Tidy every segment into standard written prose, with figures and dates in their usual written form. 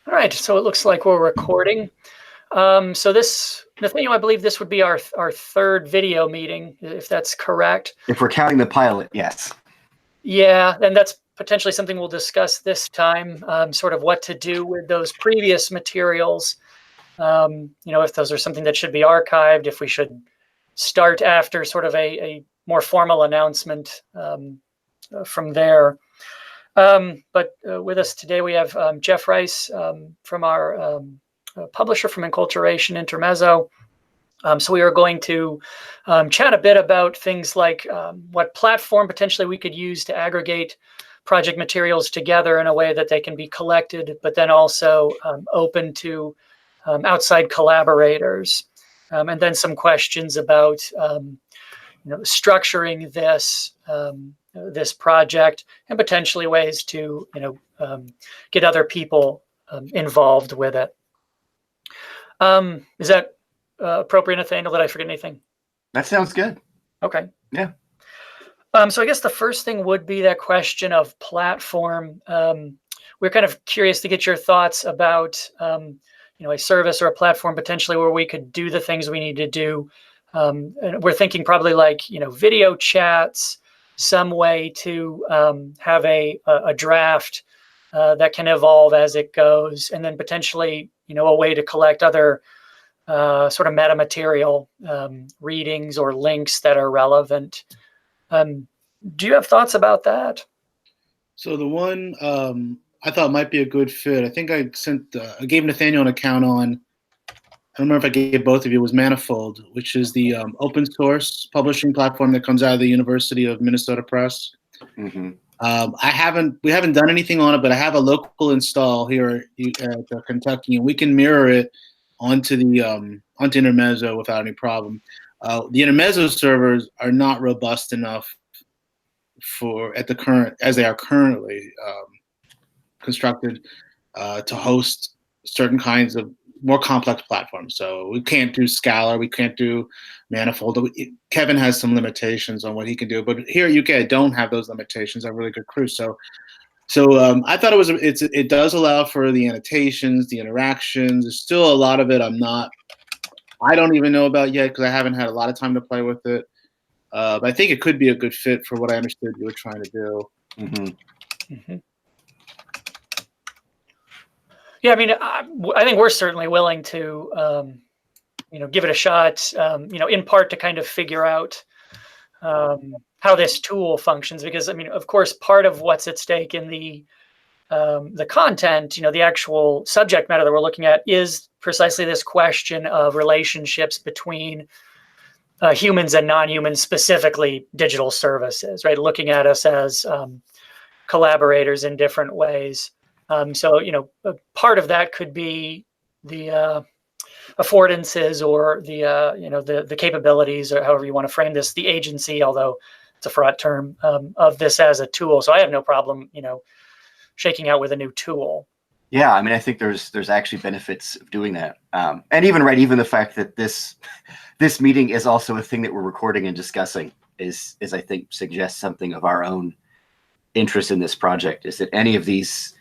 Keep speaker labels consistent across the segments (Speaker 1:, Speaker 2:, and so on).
Speaker 1: All right, so it looks like we're recording. So this, Nathaniel, I believe this would be our third video meeting, if that's correct.
Speaker 2: If we're counting the pilot, yes.
Speaker 1: Yeah, and that's potentially something we'll discuss this time, sort of what to do with those previous materials. If those are something that should be archived, if we should start after sort of a more formal announcement from there. But with us today, we have Jeff Rice from our publisher from Enculturation, Intermezzo. So we are going to chat a bit about things like what platform potentially we could use to aggregate project materials together in a way that they can be collected, but then also open to outside collaborators. And then some questions about structuring this project and potentially ways to get other people involved with it. Is that appropriate, Nathaniel? Did I forget anything?
Speaker 2: That sounds good.
Speaker 1: Okay.
Speaker 2: Yeah.
Speaker 1: So I guess the first thing would be that question of platform. We're kind of curious to get your thoughts about a service or a platform potentially where we could do the things we need to do. And we're thinking probably like video chats, some way to have a draft that can evolve as it goes, and then potentially a way to collect other sort of meta material, readings or links that are relevant. Do you have thoughts about that?
Speaker 3: So the one I thought might be a good fit, I think I gave Nathaniel an account on, I don't remember if I gave both of you, was Manifold, which is the open source publishing platform that comes out of the University of Minnesota Press.
Speaker 2: Mm-hmm.
Speaker 3: We haven't done anything on it, but I have a local install here at Kentucky, and we can mirror it onto Intermezzo without any problem. The Intermezzo servers are not robust enough as they are currently constructed to host certain kinds of more complex platforms. So we can't do Scala, we can't do Manifold. Kevin has some limitations on what he can do, but here at UK I don't have those limitations. I have really good crew. So I thought it does allow for the annotations, the interactions. There's still a lot of it I don't even know about yet because I haven't had a lot of time to play with it. But I think it could be a good fit for what I understood you were trying to do.
Speaker 2: Mm-hmm.
Speaker 1: Mm-hmm. Yeah, I mean, I think we're certainly willing to, give it a shot, in part to kind of figure out how this tool functions, because I mean, of course, part of what's at stake in the content, the actual subject matter that we're looking at is precisely this question of relationships between humans and non-humans, specifically digital services, right? Looking at us as collaborators in different ways. So, part of that could be the affordances or the capabilities, or however you want to frame this, the agency, although it's a fraught term, of this as a tool. So I have no problem, shaking out with a new tool.
Speaker 2: Yeah, I mean, I think there's actually benefits of doing that, and even the fact that this meeting is also a thing that we're recording and discussing is I think suggests something of our own interest in this project. Is that any of these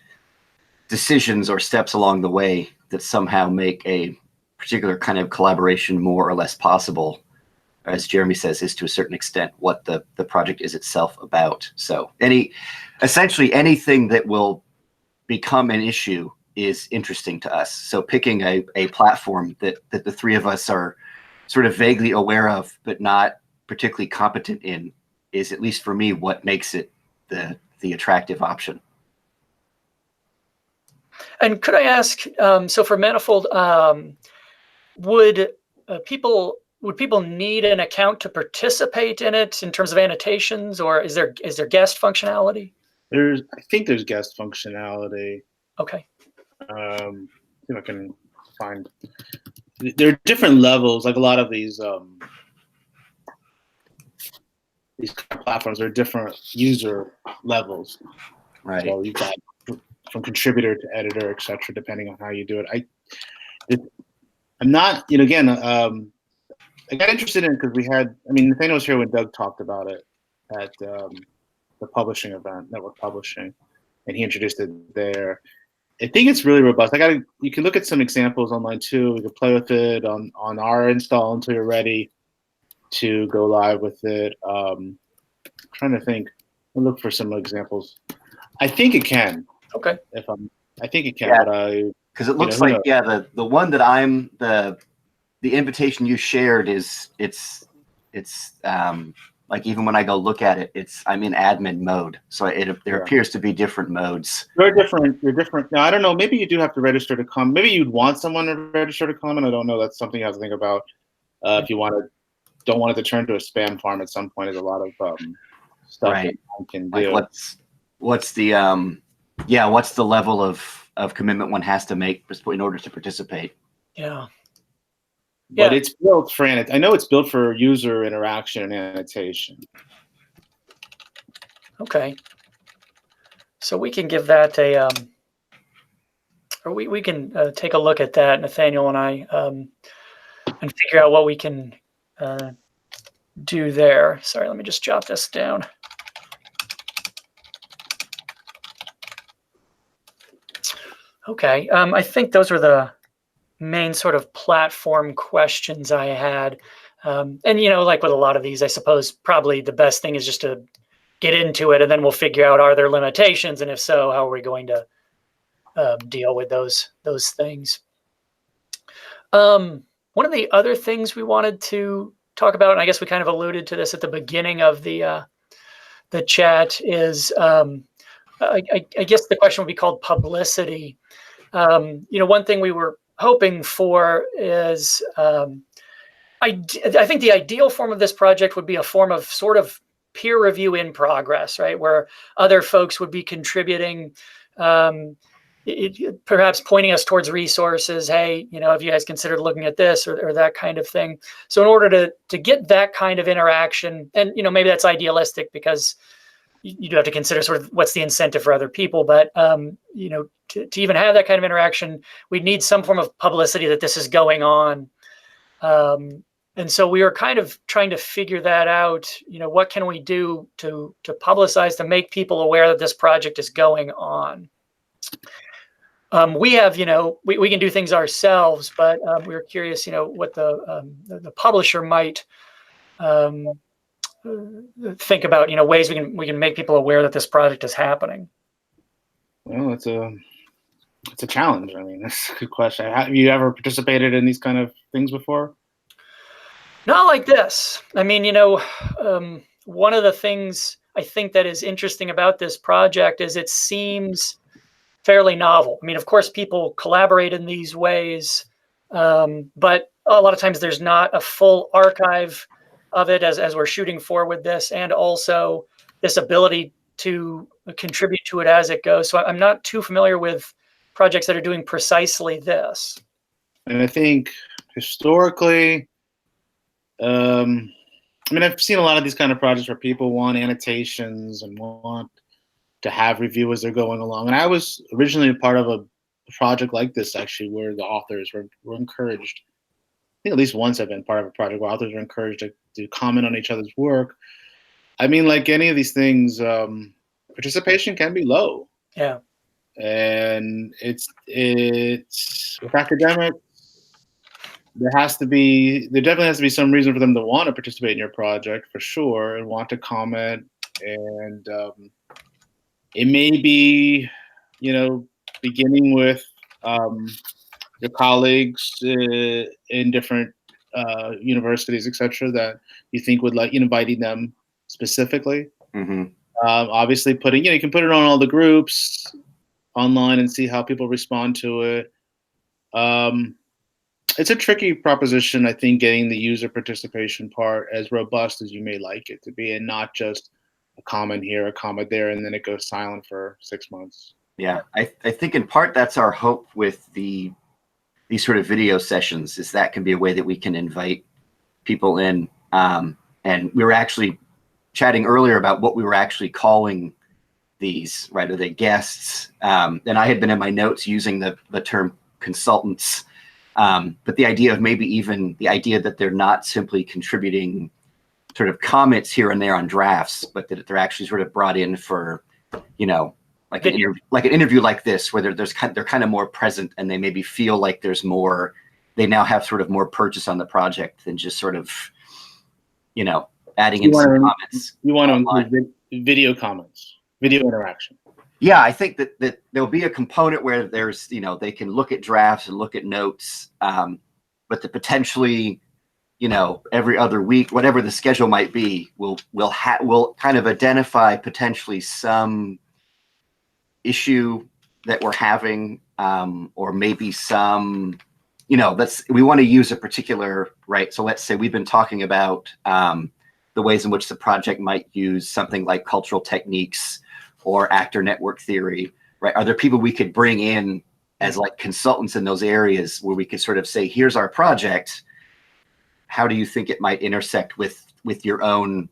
Speaker 2: decisions or steps along the way that somehow make a particular kind of collaboration more or less possible, as Jeremy says, is to a certain extent what the project is itself about. So essentially anything that will become an issue is interesting to us. So picking a platform that the three of us are sort of vaguely aware of but not particularly competent in is, at least for me, what makes it the attractive option.
Speaker 1: And could I ask, so for Manifold, would people need an account to participate in it in terms of annotations, or is there guest functionality?
Speaker 3: I think there's guest functionality.
Speaker 1: Okay.
Speaker 3: See if I can find. There are different levels. Like a lot of these platforms are different user levels.
Speaker 2: Right.
Speaker 3: So you've got from contributor to editor, etc., depending on how you do it. I'm not, again, I got interested in it because Nathaniel was here when Doug talked about it at the publishing event, Network Publishing, and he introduced it there. I think it's really robust. You can look at some examples online too. We can play with it on our install until you're ready to go live with it. Trying to think. I'll look for some examples. I think it can.
Speaker 1: Okay.
Speaker 3: I think it can,
Speaker 2: Yeah.
Speaker 3: but
Speaker 2: because it looks like the one that I'm the invitation you shared is it's like even when I go look at it, I'm in admin mode, so there appears to be different modes.
Speaker 3: They're different. Now I don't know. Maybe you do have to register to comment. Maybe you'd want someone to register to comment. I don't know. That's something you have to think about. If you don't want it to turn to a spam farm at some point, there's a lot of stuff
Speaker 2: right.
Speaker 3: that one can do.
Speaker 2: Like what's the what's the level of commitment one has to make in order to participate?
Speaker 1: Yeah.
Speaker 3: But it's built for I know it's built for user interaction and annotation.
Speaker 1: Okay. So we can give that a or we can take a look at that, Nathaniel and I, and figure out what we can do there. Sorry, let me just jot this down. Okay, I think those were the main sort of platform questions I had. And, like with a lot of these, I suppose probably the best thing is just to get into it, and then we'll figure out, are there limitations? And if so, how are we going to deal with those things? One of the other things we wanted to talk about, and I guess we kind of alluded to this at the beginning of the chat, is I guess the question would be called publicity. One thing we were hoping for is I think the ideal form of this project would be a form of sort of peer review in progress, right? Where other folks would be contributing, perhaps pointing us towards resources. Hey, have you guys considered looking at this or that kind of thing? So in order to get that kind of interaction, and maybe that's idealistic because you do have to consider sort of what's the incentive for other people, but to even have that kind of interaction, we'd need some form of publicity that this is going on. And so we were kind of trying to figure that out. What can we do to publicize, to make people aware that this project is going on? We have, we can do things ourselves, but we were curious, what the publisher might think about, ways we can make people aware that this project is happening.
Speaker 3: Well, it's a challenge. I mean, that's a good question. Have you ever participated in these kind of things before?
Speaker 1: Not like this. I mean, one of the things I think that is interesting about this project is it seems fairly novel. I mean, of course, people collaborate in these ways, but a lot of times there's not a full archive of it as we're shooting for with this, and also this ability to contribute to it as it goes. So I'm not too familiar with projects that are doing precisely this.
Speaker 3: And I think historically, I've seen a lot of these kind of projects where people want annotations and want to have review as they're going along. And I was originally a part of a project like this, actually, where the authors were encouraged. I think at least once I've been part of a project where authors are encouraged to comment on each other's work. I mean, like any of these things, participation can be low.
Speaker 1: Yeah.
Speaker 3: And it's with academics, there definitely has to be some reason for them to want to participate in your project, for sure, and want to comment. And it may be, beginning with your colleagues in different universities, etc., that you think would like inviting them specifically.
Speaker 2: Mm-hmm.
Speaker 3: Obviously, you can put it on all the groups online and see how people respond to it. It's a tricky proposition, I think, getting the user participation part as robust as you may like it to be, and not just a comment here, a comment there, and then it goes silent for 6 months.
Speaker 2: Yeah, I think in part that's our hope with these sort of video sessions, is that can be a way that we can invite people in. And we were actually chatting earlier about what we were actually calling these, right? Are they guests? And I had been in my notes using the term consultants. But the idea of maybe even the idea that they're not simply contributing sort of comments here and there on drafts, but that they're actually sort of brought in for, like an interview like this, where they're kind of more present, and they maybe feel like there's more. They now have sort of more purchase on the project than just sort of, adding in some comments.
Speaker 3: You want to include video comments, video interaction.
Speaker 2: Yeah, I think that there'll be a component where there's, they can look at drafts and look at notes, but the potentially, every other week, whatever the schedule might be, we'll kind of identify potentially some issue that we're having, or maybe some, we want to use a particular, right? So let's say we've been talking about the ways in which the project might use something like cultural techniques or actor network theory, right? Are there people we could bring in as like consultants in those areas where we could sort of say, here's our project. How do you think it might intersect with your own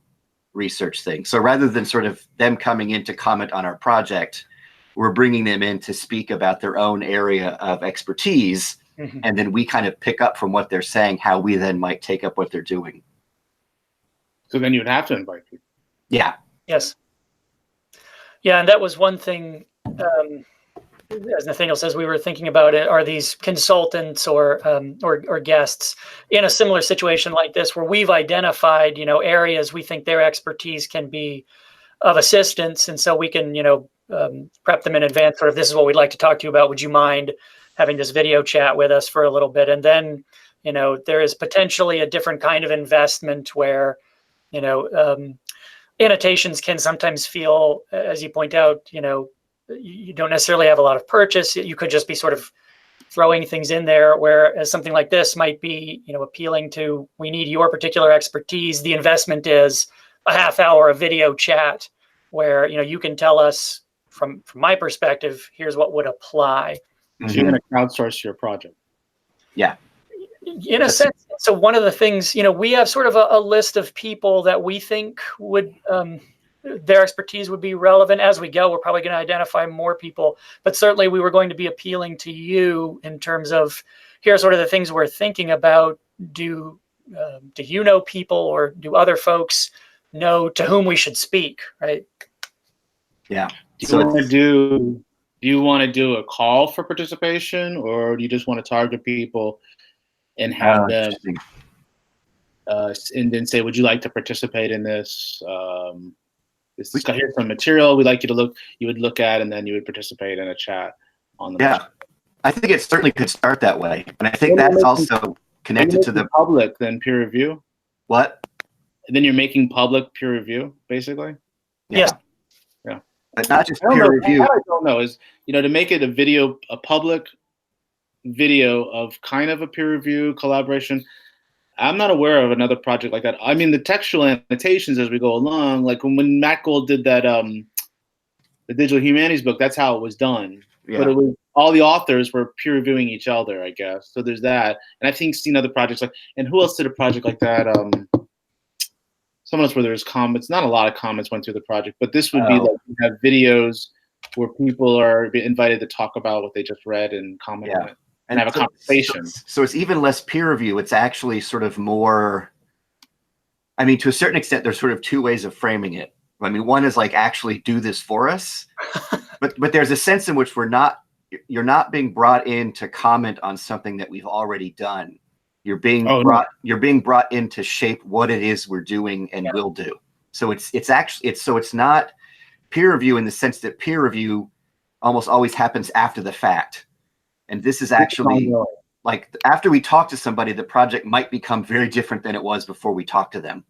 Speaker 2: research thing? So rather than sort of them coming in to comment on our project, we're bringing them in to speak about their own area of expertise. Mm-hmm. And then we kind of pick up from what they're saying, how we then might take up what they're doing.
Speaker 3: So then you'd have to invite people.
Speaker 2: Yeah.
Speaker 1: Yes. Yeah, and that was one thing, as Nathaniel says, we were thinking about it, are these consultants or guests in a similar situation like this, where we've identified, areas we think their expertise can be of assistance. And so we can, prep them in advance, sort of, this is what we'd like to talk to you about. Would you mind having this video chat with us for a little bit? And then, there is potentially a different kind of investment where, annotations can sometimes feel, as you point out, you don't necessarily have a lot of purchase. You could just be sort of throwing things in there, whereas something like this might be, appealing to, we need your particular expertise. The investment is a half hour of video chat where, you can tell us from my perspective, here's what would apply.
Speaker 3: So you're going to crowdsource your project.
Speaker 2: Yeah.
Speaker 1: In a sense. So one of the things, we have sort of a list of people that we think would, their expertise would be relevant. As we go, we're probably going to identify more people, but certainly we were going to be appealing to you in terms of, here are sort of the things we're thinking about. Do you know people, or do other folks know to whom we should speak? Right.
Speaker 2: Yeah.
Speaker 3: Do you want to do a call for participation, or do you just want to target people and have them and then say, would you like to participate in this? Here's some material we'd like you would look at, and then you would participate in a chat on the
Speaker 2: material. I think it certainly could start that way. And I think that's also connected to the
Speaker 3: public than peer review.
Speaker 2: What?
Speaker 3: And then you're making public peer review, basically?
Speaker 2: Yeah.
Speaker 1: Yes.
Speaker 2: Yeah. But not just peer review.
Speaker 3: What I don't know is, to make it a public video of kind of a peer review collaboration. I'm not aware of another project like that. I mean, the textual annotations as we go along, like when Matt Gold did that, the Digital Humanities book, that's how it was done. Yeah. But it was, all the authors were peer reviewing each other, I guess. So there's that. And I think seen other projects and who else did a project like that? Someone else where there's comments, not a lot of comments went through the project, but this would be like, you have videos where people are invited to talk about what they just read and comment on it. And have a conversation.
Speaker 2: So it's even less peer review. It's actually sort of more, I mean, to a certain extent, there's sort of two ways of framing it. I mean, one is like, actually do this for us. but there's a sense in which you're not being brought in to comment on something that we've already done. You're being brought in to shape what it is we're doing and will do. So it's not peer review in the sense that peer review almost always happens after the fact. And this is actually like, after we talk to somebody, the project might become very different than it was before we talked to them.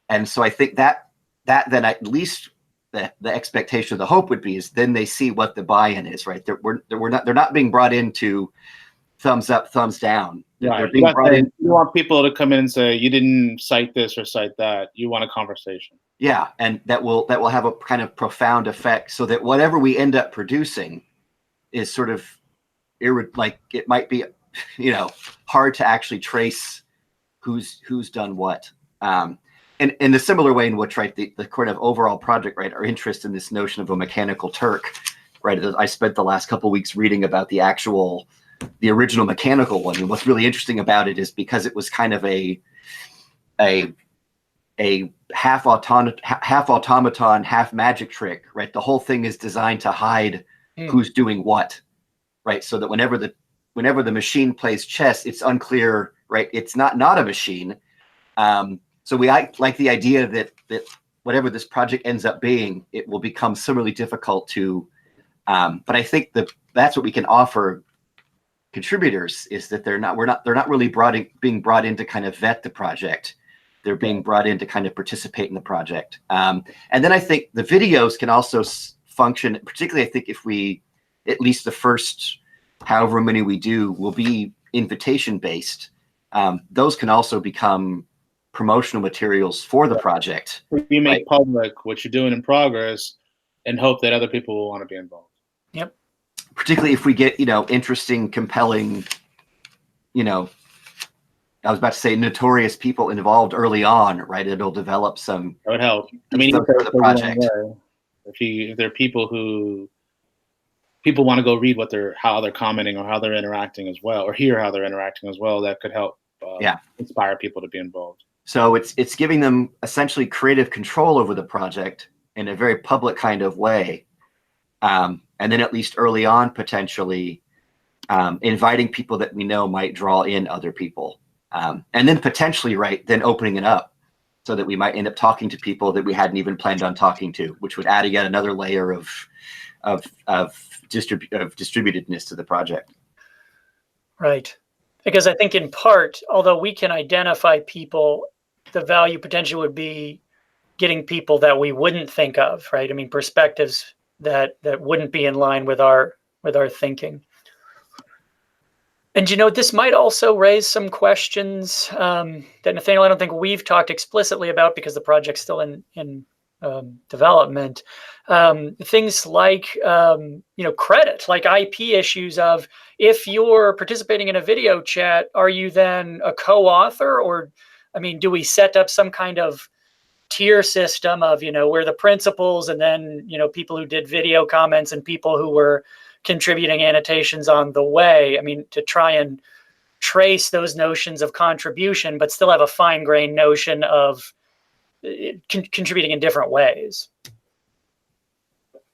Speaker 2: And so I think that then at least the expectation, the hope would be, is then they see what the buy-in is, right? They're not being brought in to thumbs up, thumbs down.
Speaker 3: Right.
Speaker 2: They're being brought in.
Speaker 3: You want people to come in and say, you didn't cite this or cite that. You want a conversation.
Speaker 2: Yeah. And that will have a kind of profound effect, so that whatever we end up producing is sort of, like, it might be, hard to actually trace who's done what. And in the similar way in which, right, the kind of overall project, right, our interest in this notion of a mechanical Turk, right, I spent the last couple of weeks reading about the original mechanical one. And what's really interesting about it is, because it was kind of a a half automaton, half magic trick, right? The whole thing is designed to hide who's doing what, right? So that whenever the machine plays chess, it's unclear, right? It's not a machine. So I like the idea that whatever this project ends up being, it will become similarly difficult to. But I think that's what we can offer contributors, is that they're not really being brought in to kind of vet the project. They're being brought in to kind of participate in the project. And then I think the videos can also function, particularly I think if we, at least the first however many we do, will be invitation based. Those can also become promotional materials for the project.
Speaker 3: You make public what you're doing in progress and hope that other people will want to be involved.
Speaker 1: Yep.
Speaker 2: Particularly if we get, interesting, compelling, I was about to say notorious people involved early on, right? It'll develop some.
Speaker 3: That would help. I mean,
Speaker 2: for the project.
Speaker 3: If there are people want to go read how they're commenting or how they're interacting as well, or hear how they're interacting as well, that could help inspire people to be involved.
Speaker 2: So it's giving them essentially creative control over the project in a very public kind of way. And then at least early on, potentially inviting people that we know might draw in other people. And then potentially, then opening it up so that we might end up talking to people that we hadn't even planned on talking to, which would add yet another layer of distributedness to the project.
Speaker 1: Right. Because I think in part, although we can identify people, the value potential would be getting people that we wouldn't think of, right? I mean, perspectives that wouldn't be in line with our thinking. And, this might also raise some questions that, Nathaniel, I don't think we've talked explicitly about because the project's still in development. Things like, credit, like IP issues of, if you're participating in a video chat, are you then a co-author? Or, do we set up some kind of tier system of, we're the principals and then, people who did video comments and people who were contributing annotations on the way, to try and trace those notions of contribution, but still have a fine-grained notion of contributing in different ways.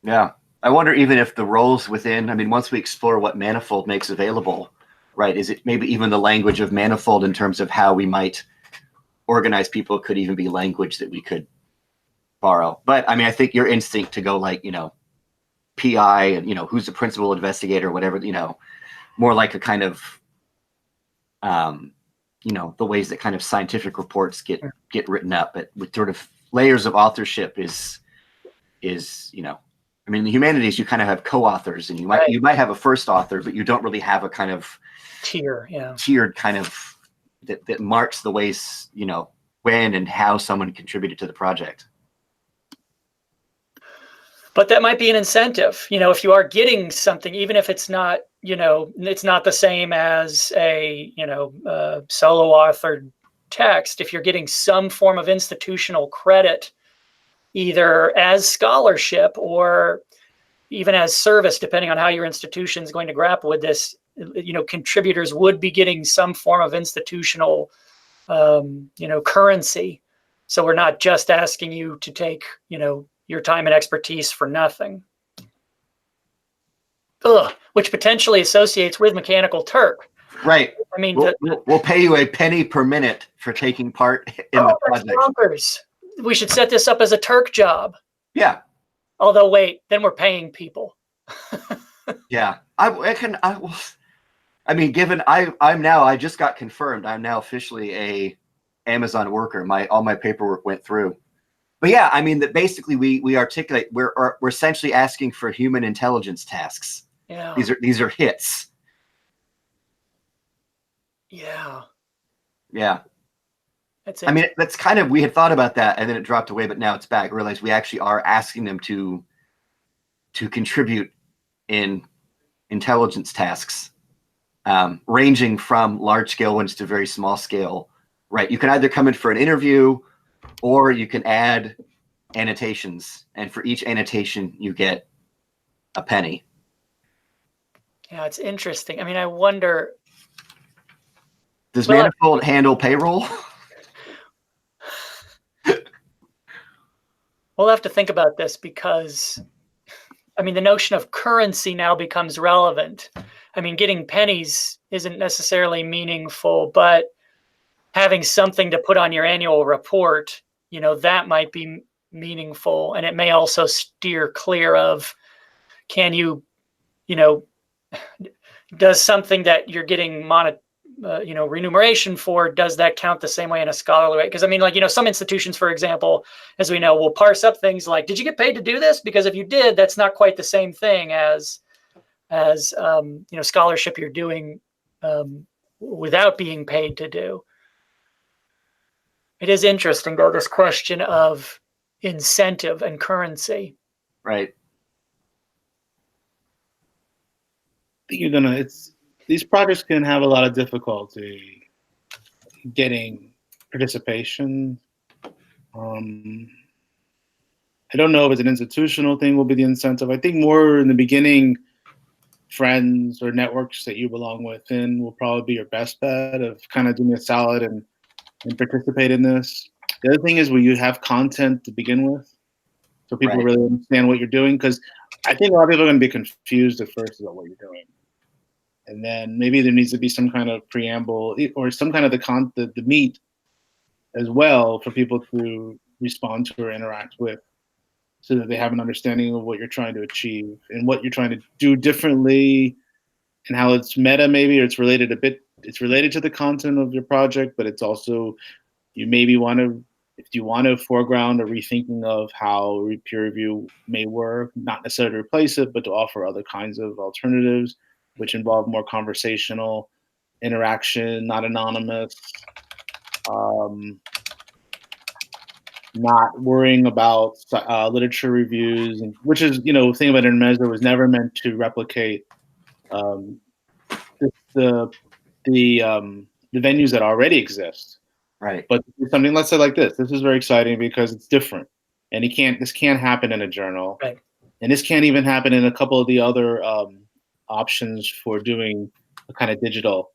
Speaker 2: Yeah. I wonder even if the roles within, once we explore what Manifold makes available, right, is it maybe even the language of Manifold in terms of how we might organize people could even be language that we could borrow. But I think your instinct to go PI and, who's the principal investigator, whatever, more like a kind of, the ways that kind of scientific reports get written up, but with sort of layers of authorship is, in the humanities, you kind of have co-authors and you might have a first author, but you don't really have a kind of tiered kind of that marks the ways, when and how someone contributed to the project.
Speaker 1: But that might be an incentive, if you are getting something, even if it's not, it's not the same as a, solo authored text. If you're getting some form of institutional credit, either as scholarship or even as service, depending on how your institution is going to grapple with this, contributors would be getting some form of institutional, currency. So we're not just asking you to take, your time and expertise for nothing. Which potentially associates with Mechanical Turk.
Speaker 2: Right. We'll pay you a penny per minute for taking part in the project.
Speaker 1: Bonkers. We should set this up as a Turk job.
Speaker 2: Yeah.
Speaker 1: Although, wait, then we're paying people.
Speaker 2: Yeah. Given I just got confirmed, I'm now officially a Amazon worker. All my paperwork went through. But yeah, that basically we articulate we're essentially asking for human intelligence tasks.
Speaker 1: Yeah.
Speaker 2: These are hits.
Speaker 1: Yeah.
Speaker 2: Yeah.
Speaker 1: That's
Speaker 2: that's kind of, we had thought about that and then it dropped away, but now it's back. I realized we actually are asking them to contribute in intelligence tasks, ranging from large scale ones to very small scale. Right. You can either come in for an interview or you can add annotations, and for each annotation you get a penny.
Speaker 1: Yeah, it's interesting. I wonder,
Speaker 2: does Manifold handle payroll?
Speaker 1: we'll have to think about this because, I mean, the notion of currency now becomes relevant. I mean, getting pennies isn't necessarily meaningful, but having something to put on your annual report, that might be meaningful. And it may also steer clear of, can you, you know, does something that you're getting remuneration for, does that count the same way in a scholarly way? Because I mean, like, some institutions, for example, as we know, will parse up things like, did you get paid to do this? Because if you did, that's not quite the same thing as scholarship you're doing without being paid to do. It is interesting, though, this question of incentive and currency.
Speaker 2: Right.
Speaker 3: I think these projects can have a lot of difficulty getting participation. I don't know if it's an institutional thing will be the incentive. I think more in the beginning, friends or networks that you belong within will probably be your best bet of kind of doing a solid and participate in this. The other thing is where you have content to begin with, so people
Speaker 2: Right.
Speaker 3: really understand what you're doing, because I think a lot of people are going to be confused at first about what you're doing. And then maybe there needs to be some kind of preamble or some kind of the meat as well for people to respond to or interact with, so that they have an understanding of what you're trying to achieve and what you're trying to do differently, and how it's meta maybe, or it's related to the content of your project, but it's also, you maybe want to, if you want to foreground a rethinking of how peer review may work, not necessarily to replace it, but to offer other kinds of alternatives, which involve more conversational interaction, not anonymous, not worrying about literature reviews, and which is, the thing about Intermezzo was never meant to replicate the venues that already exist.
Speaker 2: Right.
Speaker 3: But something, let's say like this is very exciting because it's different, and this can't happen in a journal,
Speaker 1: right.
Speaker 3: And this can't even happen in a couple of the other options for doing a kind of digital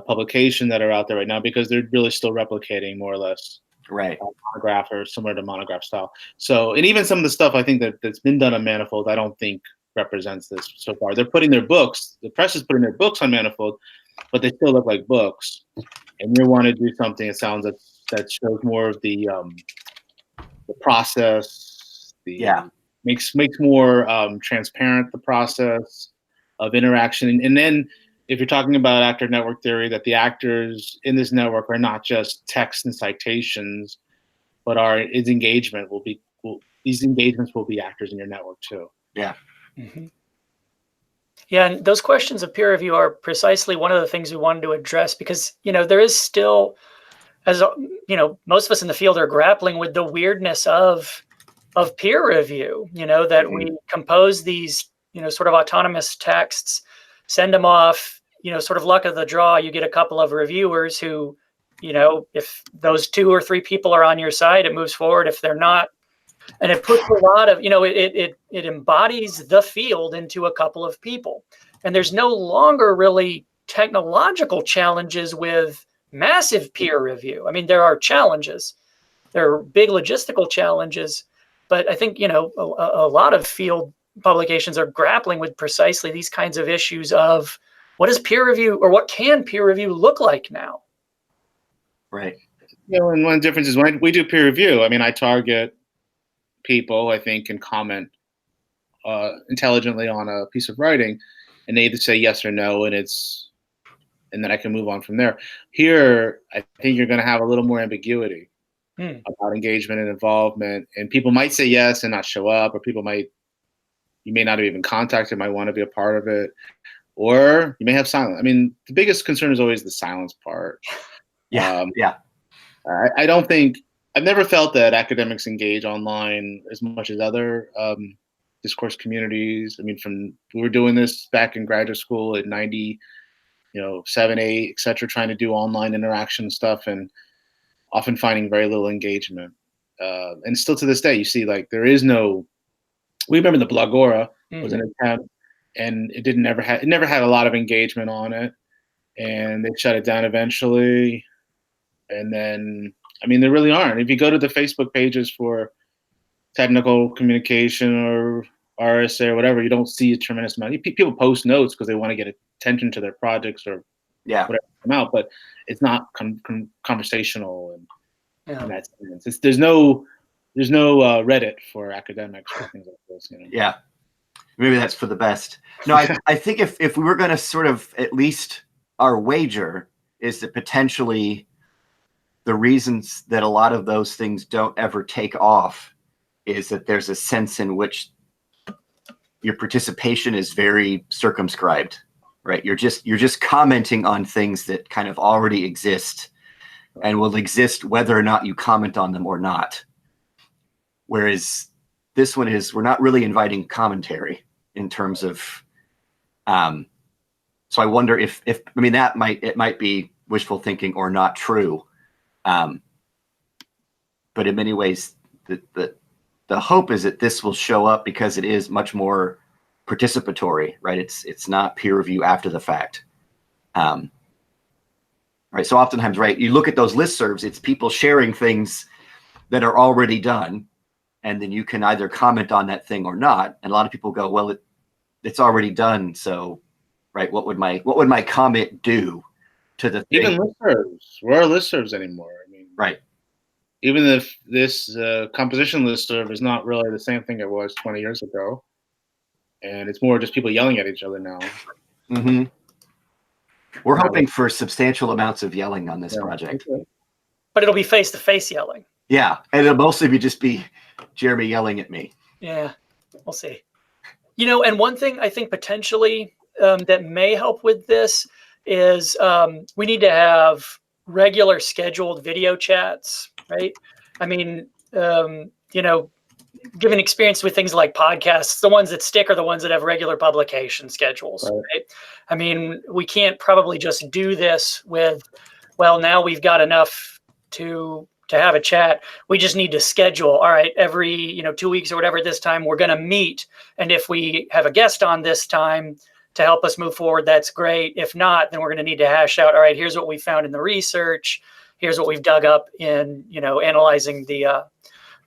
Speaker 3: publication that are out there right now, because they're really still replicating more or less
Speaker 2: Right.
Speaker 3: monograph or similar to monograph style. So, and even some of the stuff I think that's been done on Manifold, I don't think represents this so far. They're putting their books, the press is putting their books on Manifold, but they still look like books. And you want to do something that sounds that shows more of the process, makes more transparent the process of interaction. And then if you're talking about actor network theory, that the actors in this network are not just text and citations, but these engagements will be actors in your network too.
Speaker 2: Yeah.
Speaker 1: Mm-hmm. Yeah, and those questions of peer review are precisely one of the things we wanted to address, because there is still, as most of us in the field are grappling with the weirdness of peer review. That
Speaker 2: Mm-hmm.
Speaker 1: we compose these sort of autonomous texts, send them off. Sort of luck of the draw, you get a couple of reviewers who, if those 2 or 3 people are on your side, it moves forward. If they're not, and it puts a lot of, it embodies the field into a couple of people. And there's no longer really technological challenges with massive peer review. I mean, there are challenges. There are big logistical challenges. But I think, a lot of field publications are grappling with precisely these kinds of issues of, what is peer review, or what can peer review look like now?
Speaker 2: Right.
Speaker 3: And one difference is when we do peer review, I mean, I target people, I think, can comment intelligently on a piece of writing, and they either say yes or no, and then I can move on from there. Here, I think you're going to have a little more ambiguity about engagement and involvement, and people might say yes and not show up, or you may not have even contacted, might want to be a part of it, or you may have silence. I mean, the biggest concern is always the silence part.
Speaker 2: Yeah.
Speaker 3: I don't think, I've never felt that academics engage online as much as other discourse communities. I mean, we were doing this back in graduate school at 90, 7, 8, et cetera, trying to do online interaction stuff, and often finding very little engagement. And still to this day, you see, like, we remember the Blogora was an attempt, and it never had a lot of engagement on it, and they shut it down eventually. And then, I mean, there really aren't. If you go to the Facebook pages for technical communication or RSA or whatever, you don't see a tremendous amount. People post notes because they want to get attention to their projects or
Speaker 2: Yeah.
Speaker 3: whatever come out, but it's not conversational and
Speaker 1: Yeah.
Speaker 3: in that sense. There's no Reddit for academics or things like this.
Speaker 2: Yeah. Maybe that's for the best. No, I think if we were going to sort of, at least our wager is that potentially the reasons that a lot of those things don't ever take off is that there's a sense in which your participation is very circumscribed, right? You're just commenting on things that kind of already exist and will exist whether or not you comment on them or not. Whereas this one is, we're not really inviting commentary in terms of, so I wonder if I mean, it might be wishful thinking or not true. But in many ways, the hope is that this will show up because it is much more participatory, right? It's not peer review after the fact. Right. So oftentimes, right, you look at those listservs, it's people sharing things that are already done. And then you can either comment on that thing or not. And a lot of people go, well, it's already done. So, right, what would my comment do to the thing?
Speaker 3: Even listservs, where are listservs anymore? I mean,
Speaker 2: right.
Speaker 3: Even if this composition listserv is not really the same thing it was 20 years ago, and it's more just people yelling at each other now.
Speaker 2: Mm-hmm. We're hoping for substantial amounts of yelling on this project.
Speaker 3: Okay.
Speaker 1: But it'll be face-to-face yelling.
Speaker 2: Yeah, and it'll mostly just be Jeremy yelling at me.
Speaker 1: Yeah, we'll see. And one thing I think potentially that may help with this is we need to have regular scheduled video chats, right? I mean, given experience with things like podcasts, the ones that stick are the ones that have regular publication schedules, right? I mean, we can't probably just do this with, well, now we've got enough to have a chat. We just need to schedule, all right, every 2 weeks or whatever at this time, we're going to meet. And if we have a guest on this time to help us move forward, that's great. If not, then we're going to need to hash out, all right, here's what we found in the research. Here's what we've dug up in, analyzing the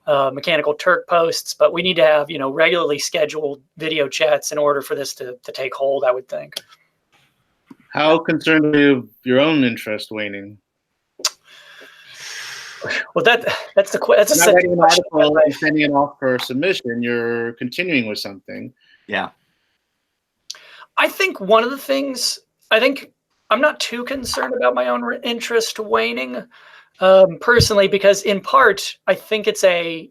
Speaker 1: mechanical Turk posts. But we need to have, regularly scheduled video chats in order for this to take hold, I would think.
Speaker 3: How concerned are you of your own interest waning?
Speaker 1: Well, that's a
Speaker 3: not writing an article and sending it off for submission. You're continuing with something.
Speaker 2: Yeah.
Speaker 1: I think one of the things, I'm not too concerned about my own interest waning personally, because in part, I think it's an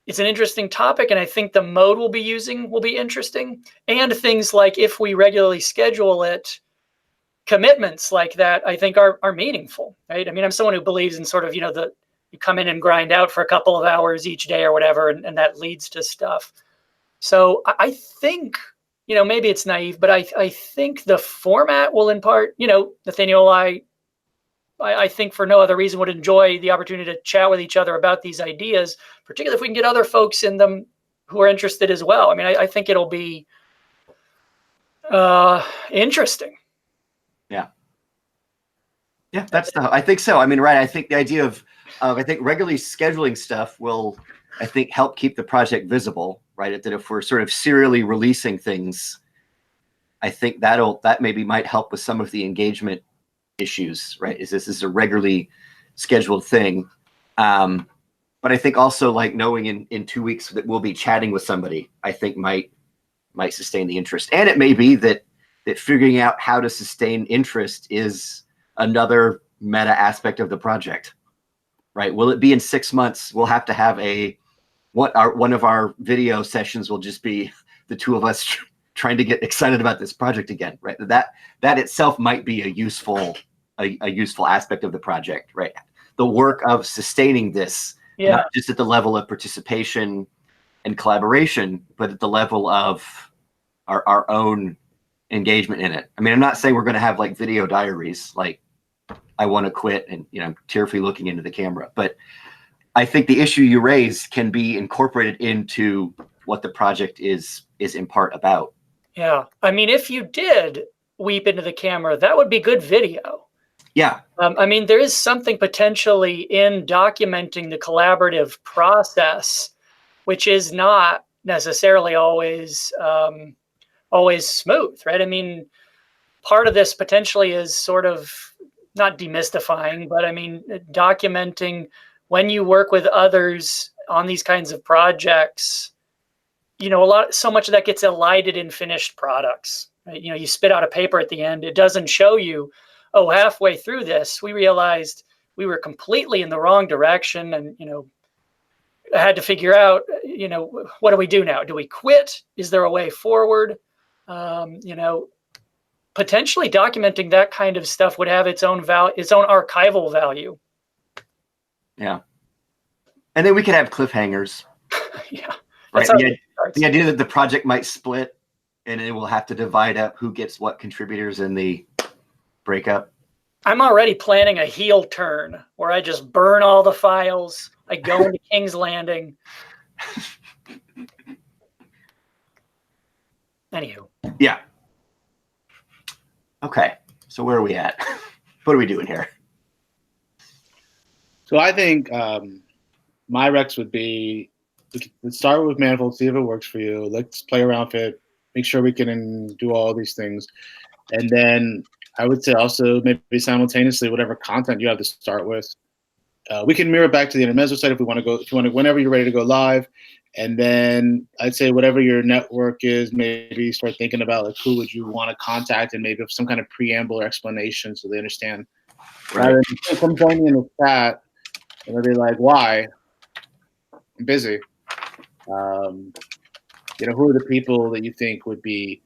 Speaker 1: interesting topic, and I think the mode we'll be using will be interesting. And things like, if we regularly schedule it, commitments like that, I think are meaningful, right? I mean, I'm someone who believes in sort of, you come in and grind out for a couple of hours each day or whatever, and that leads to stuff. So I think, maybe it's naive, but I think the format will in part, Nathaniel, I think for no other reason would enjoy the opportunity to chat with each other about these ideas, particularly if we can get other folks in them who are interested as well. I mean, I think it'll be interesting.
Speaker 2: Yeah, I think so. I mean, right. I think the idea of I think regularly scheduling stuff will, I think, help keep the project visible, right? That if we're sort of serially releasing things, I think that maybe might help with some of the engagement issues, right? This is a regularly scheduled thing. But I think also, like, knowing in 2 weeks that we'll be chatting with somebody, I think might sustain the interest. And it may be that figuring out how to sustain interest is another meta aspect of the project, right? Will it be in 6 months? We'll have to have one of our video sessions will just be the two of us trying to get excited about this project again, right? That itself might be a useful aspect of the project, right? The work of sustaining this, not just at the level of participation and collaboration, but at the level of our own engagement in it. I mean, I'm not saying we're going to have like video diaries, like I want to quit and, tearfully looking into the camera. But I think the issue you raise can be incorporated into what the project is in part about.
Speaker 1: Yeah. I mean, if you did weep into the camera, that would be good video.
Speaker 2: Yeah.
Speaker 1: I mean, there is something potentially in documenting the collaborative process which is not necessarily always smooth, right? I mean, part of this potentially is sort of not demystifying, but I mean, documenting when you work with others on these kinds of projects, so much of that gets elided in finished products, right? You spit out a paper at the end. It doesn't show you, oh, halfway through this, we realized we were completely in the wrong direction. And, I had to figure out, what do we do now? Do we quit? Is there a way forward? Potentially documenting that kind of stuff would have its own archival value.
Speaker 2: Yeah. And then we could have cliffhangers.
Speaker 1: Yeah.
Speaker 2: Right. The idea that the project might split and it will have to divide up who gets what contributors in the breakup.
Speaker 1: I'm already planning a heel turn where I just burn all the files. I go into King's Landing. Anywho.
Speaker 2: Yeah. Okay. So where are we at? What are we doing here?
Speaker 3: So I think my Rex would be, let's start with Manifold, see if it works for you. Let's play around with it, make sure we can do all these things. And then I would say also maybe simultaneously, whatever content you have to start with, we can mirror back to the Intermezzo site if you want to, whenever you're ready to go live. And then I'd say whatever your network is, maybe start thinking about like who would you want to contact and maybe some kind of preamble or explanation so they understand.
Speaker 2: Right.
Speaker 3: Rather than come join me in the chat and they'll be like, why? I'm busy. Who are the people that you think would be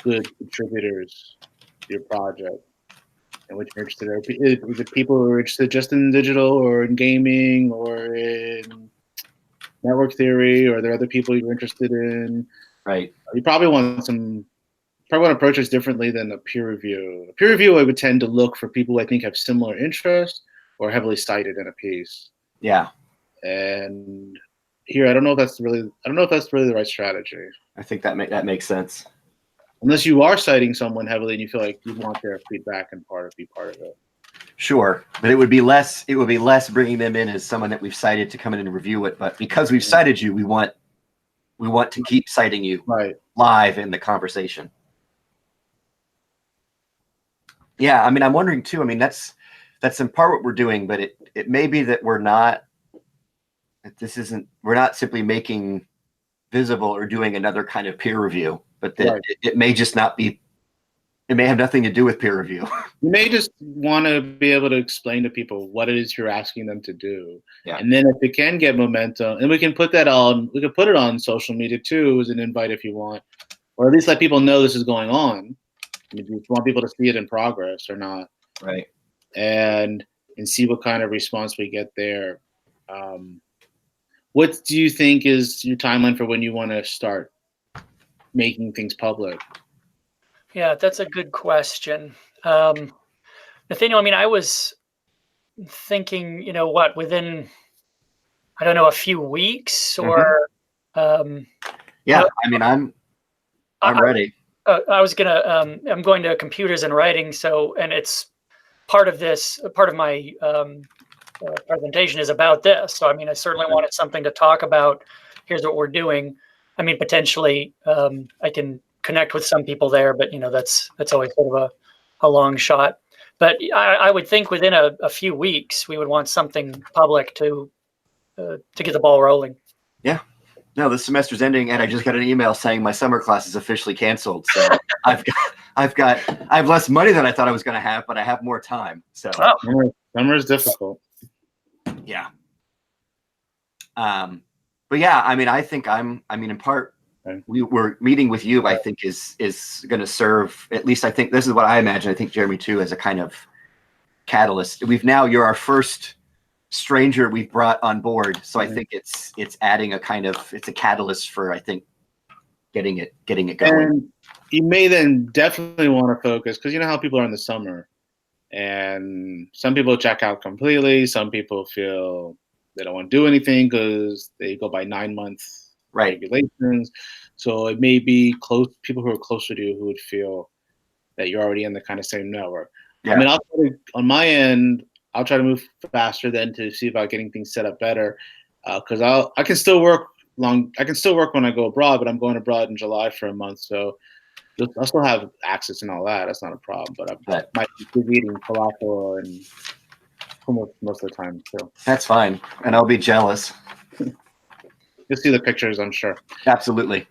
Speaker 3: good contributors to your project and which you're interested in? Is it people who are interested just in digital or in gaming or in network theory, or are there other people you're interested in?
Speaker 2: Right.
Speaker 3: You probably want to approach this differently than a peer review. A peer review, I would tend to look for people who I think have similar interests or heavily cited in a piece.
Speaker 2: Yeah.
Speaker 3: And here, I don't know if that's really the right strategy.
Speaker 2: I think that makes sense.
Speaker 3: Unless you are citing someone heavily and you feel like you want their feedback and be part of it.
Speaker 2: Sure, but it would be less bringing them in as someone that we've cited to come in and review it. But because we've cited you, we want to keep citing you live in the conversation. Yeah, I mean, I'm wondering too. I mean, that's in part what we're doing, but it may be that we're not simply making visible or doing another kind of peer review, but that it may just not be. It may have nothing to do with peer review.
Speaker 3: You may just want to be able to explain to people what it is you're asking them to do.
Speaker 2: Yeah.
Speaker 3: And then if it can get momentum, and we can put it on social media too as an invite if you want, or at least let people know this is going on. I mean, do you want people to see it in progress or not?
Speaker 2: Right.
Speaker 3: And see what kind of response we get there. What do you think is your timeline for when you want to start making things public?
Speaker 1: Yeah, that's a good question. Nathaniel, I mean, I was thinking, within, I don't know, a few weeks or.
Speaker 2: Yeah, I mean, I'm ready.
Speaker 1: I'm going to computers and writing. And it's part of my presentation is about this. So, I mean, I certainly wanted something to talk about. Here's what we're doing. I mean, potentially I can connect with some people there, but that's always sort of a long shot. But I would think within a few weeks we would want something public to get the ball rolling.
Speaker 2: Yeah. No, the semester's ending, and I just got an email saying my summer class is officially canceled. So I have less money than I thought I was going to have, but I have more time. So
Speaker 3: summer is difficult.
Speaker 2: Yeah. But yeah, I mean, I think in part. We were meeting with you, I think, is going to serve, at least I think this is what I imagine. I think Jeremy too, as a kind of catalyst. You're our first stranger we've brought on board. So I think it's adding it's a catalyst for, I think, getting it going.
Speaker 3: And you may then definitely want to focus, because you know how people are in the summer, and some people check out completely. Some people feel they don't want to do anything because they go by 9 months regulations. So it may be people who are closer to you who would feel that you're already in the kind of same network. Yeah. I mean, on my end, I'll try to move faster then to see about getting things set up better, because I can still work long. I can still work when I go abroad, but I'm going abroad in July for a month, so I'll still have access and all that. That's not a problem. But I
Speaker 2: But
Speaker 3: might be eating falafel and hummus most of the time. So
Speaker 2: that's fine, and I'll be jealous.
Speaker 3: you'll see the pictures, I'm sure.
Speaker 2: Absolutely.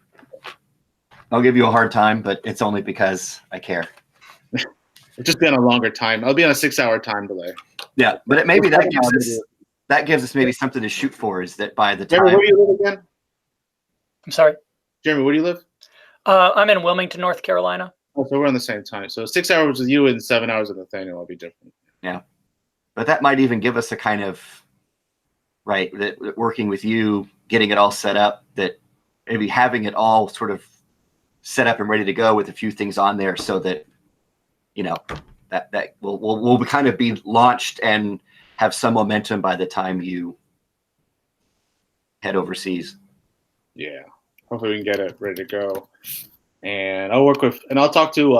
Speaker 2: I'll give you a hard time, but it's only because I care.
Speaker 3: It'll just be on a longer time. I'll be on a 6-hour time delay.
Speaker 2: Yeah, but maybe that gives us maybe something to shoot for. Is that by the
Speaker 3: Jeremy,
Speaker 2: time?
Speaker 3: where do you live again?
Speaker 1: I'm sorry.
Speaker 3: Jeremy, where do you live?
Speaker 1: I'm in Wilmington, North Carolina.
Speaker 3: Oh, so we're on the same time. So 6 hours with you and 7 hours with Nathaniel will be different.
Speaker 2: Yeah, but that might even give us a kind of that working with you, getting it all set up, that maybe having it all sort of set up and ready to go with a few things on there, so that that will kind of be launched and have some momentum by the time you head overseas.
Speaker 3: Yeah, hopefully we can get it ready to go. And I'll talk to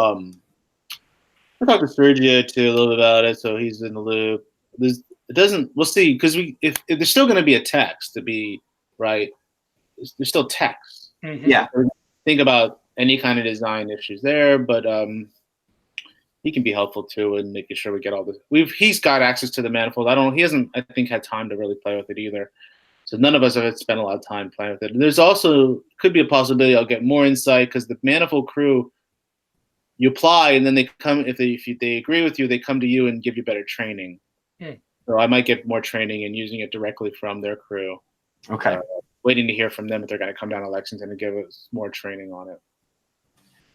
Speaker 3: Sergio too a little bit about it, so he's in the loop. We'll see, because if there's still going to be a text to be right. There's still text.
Speaker 1: Mm-hmm.
Speaker 2: Yeah.
Speaker 3: Think about any kind of design issues there, but he can be helpful too in making sure we get all this. He's got access to the manifold. He hasn't, I think, had time to really play with it either. So none of us have spent a lot of time playing with it. And there's also could be a possibility I'll get more insight, because the manifold crew, you apply and then they come, if they agree with you, they come to you and give you better training. So I might get more training and using it directly from their crew.
Speaker 2: Okay.
Speaker 3: Waiting to hear from them if they're going to come down to Lexington and give us more training on it.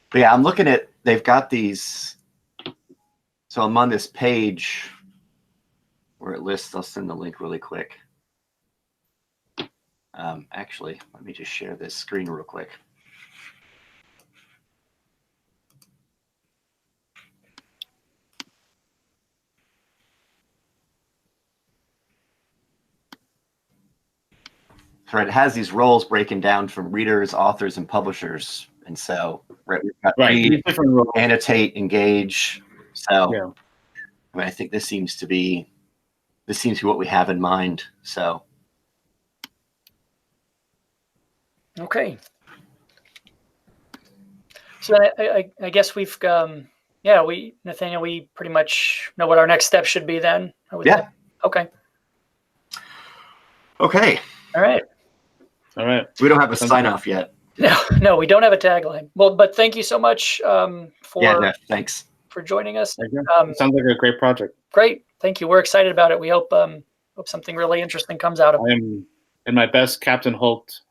Speaker 2: But yeah, I'm looking at, they've got these. So I'm on this page where it lists, I'll send the link really quick. Actually, let me just share this screen real quick. Right, it has these roles breaking down from readers, authors, and publishers. And so we've got read,
Speaker 3: different roles.
Speaker 2: Annotate, engage. So
Speaker 3: Yeah.
Speaker 2: I mean, I think this seems to be what we have in mind. So
Speaker 1: Okay. So I guess we've Nathaniel, we pretty much know what our next step should be then.
Speaker 2: Yeah.
Speaker 1: Okay.
Speaker 2: Okay.
Speaker 1: All right.
Speaker 3: All right.
Speaker 2: We don't have a sign off yet.
Speaker 1: No, we don't have a tagline. Well, but thank you so much
Speaker 2: thanks
Speaker 1: for joining us.
Speaker 3: Sounds like a great project.
Speaker 1: Great. Thank you. We're excited about it. We hope something really interesting comes out of it.
Speaker 3: I am in my best Captain Holt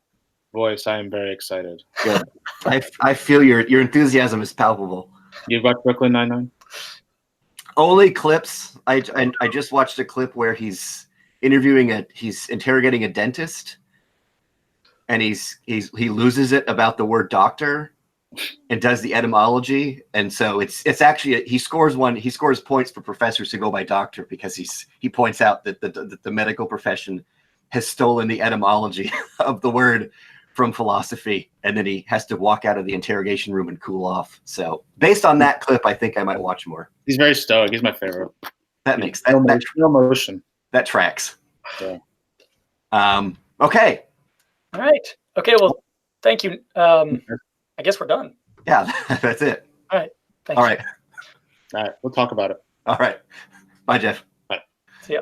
Speaker 3: voice. I am very excited.
Speaker 2: Good. I feel your enthusiasm is palpable.
Speaker 3: You've watched Brooklyn Nine-Nine?
Speaker 2: Only clips. I just watched a clip where he's interrogating a dentist, and he loses it about the word doctor and does the etymology. And so it's actually, he scores points for professors who go by doctor, because he points out that the medical profession has stolen the etymology of the word from philosophy, and then he has to walk out of the interrogation room and cool off. So based on that clip, I think I might watch more.
Speaker 3: He's very stoic. He's my favorite.
Speaker 2: That makes
Speaker 3: no motion.
Speaker 2: That tracks.
Speaker 3: Yeah.
Speaker 2: Okay.
Speaker 1: All right. Okay. Well, thank you. I guess we're done.
Speaker 2: Yeah, that's it.
Speaker 1: All right. Thanks.
Speaker 2: All right.
Speaker 3: All right. We'll talk about it.
Speaker 2: All right. Bye, Jeff.
Speaker 3: Bye.
Speaker 1: See ya.